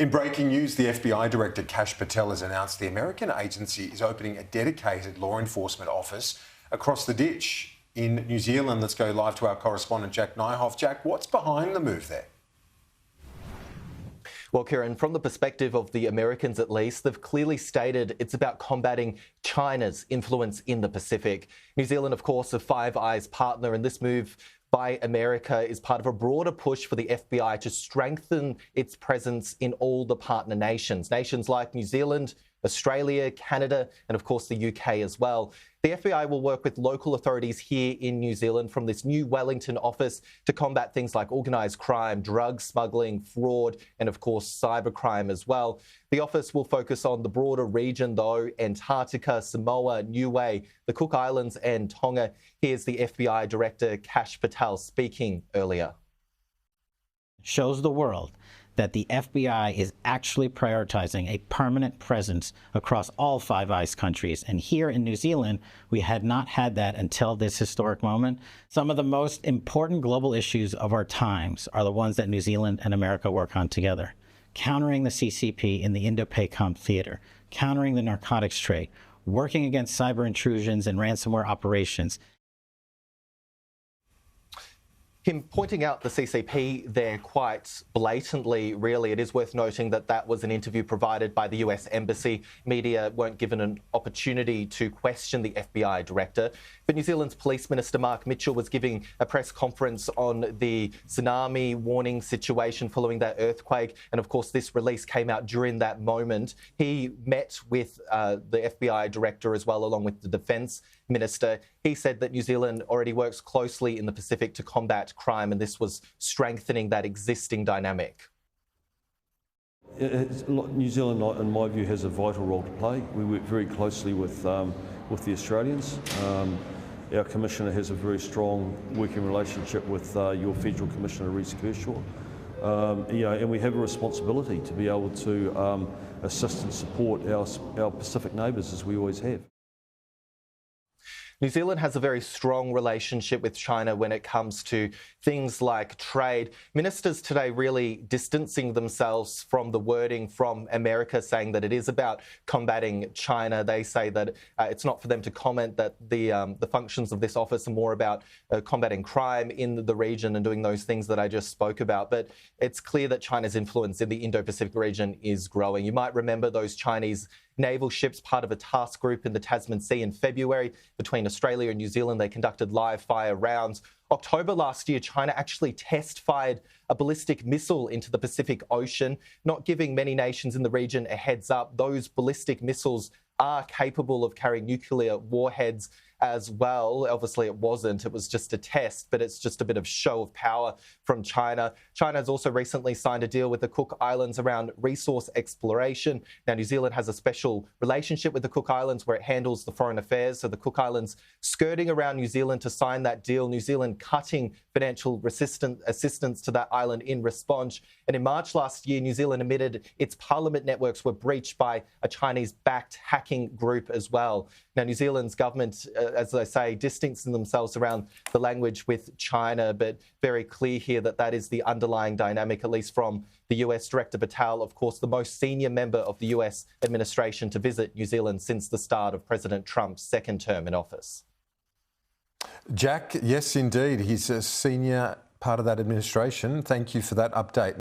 In breaking news, the FBI Director Kash Patel has announced the American agency is opening a dedicated law enforcement office across the ditch in New Zealand. Let's go live to our correspondent, Jack Nyhoff. Jack, what's behind the move there? Well, Kieran, from the perspective of the Americans at least, they've clearly stated it's about combating China's influence in the Pacific. New Zealand, of course, a Five Eyes partner, and this move by America is part of a broader push for the FBI to strengthen its presence in all the partner nations. Nations like New Zealand, Australia, Canada, and of course the UK as well. The FBI will work with local authorities here in New Zealand from this new Wellington office to combat things like organised crime, drug smuggling, fraud, and of course cybercrime as well. The office will focus on the broader region though: Antarctica, Samoa, Niue, the Cook Islands and Tonga. Here's the FBI Director Kash Patel speaking earlier. Shows the world that the FBI is actually prioritizing a permanent presence across all Five Eyes countries. And here in New Zealand, we had not had that until this historic moment. Some of the most important global issues of our times are the ones that New Zealand and America work on together. Countering the CCP in the Indo-PACOM theater, countering the narcotics trade, working against cyber intrusions and ransomware operations. Him pointing out the CCP there quite blatantly, really. It is worth noting that that was an interview provided by the US Embassy. Media weren't given an opportunity to question the FBI director. But New Zealand's Police Minister Mark Mitchell was giving a press conference on the tsunami warning situation following that earthquake. And of course, this release came out during that moment. He met with the FBI director as well, along with the Defence Minister. He said that New Zealand already works closely in the Pacific to combat crime, and this was strengthening that existing dynamic. New Zealand, in my view, has a vital role to play. We work very closely with the Australians. Our Commissioner has a very strong working relationship with your Federal Commissioner, Reece Kershaw. And we have a responsibility to be able to assist and support our Pacific neighbours, as we always have. New Zealand has a very strong relationship with China when it comes to things like trade. Ministers today really distancing themselves from the wording from America, saying that it is about combating China. They say that it's not for them to comment, that the functions of this office are more about combating crime in the region and doing those things that I just spoke about. But it's clear that China's influence in the Indo-Pacific region is growing. You might remember those Chinese naval ships, part of a task group in the Tasman Sea in February between Australia and New Zealand. They conducted live fire rounds. October last year, China actually test-fired a ballistic missile into the Pacific Ocean, not giving many nations in the region a heads up. Those ballistic missiles are capable of carrying nuclear warheads as well. Obviously, it wasn't. It was just a test, but it's just a bit of show of power from China. China has also recently signed a deal with the Cook Islands around resource exploration. Now, New Zealand has a special relationship with the Cook Islands where it handles the foreign affairs. So the Cook Islands skirting around New Zealand to sign that deal. New Zealand cutting financial assistance to that island in response. And in March last year, New Zealand admitted its parliament networks were breached by a Chinese-backed hacking group as well. Now, New Zealand's government, as I say, distancing themselves around the language with China, but very clear here that that is the underlying dynamic, at least from the US Director Patel, of course, the most senior member of the US administration to visit New Zealand since the start of President Trump's second term in office. Jack, yes, indeed. He's a senior part of that administration. Thank you for that update.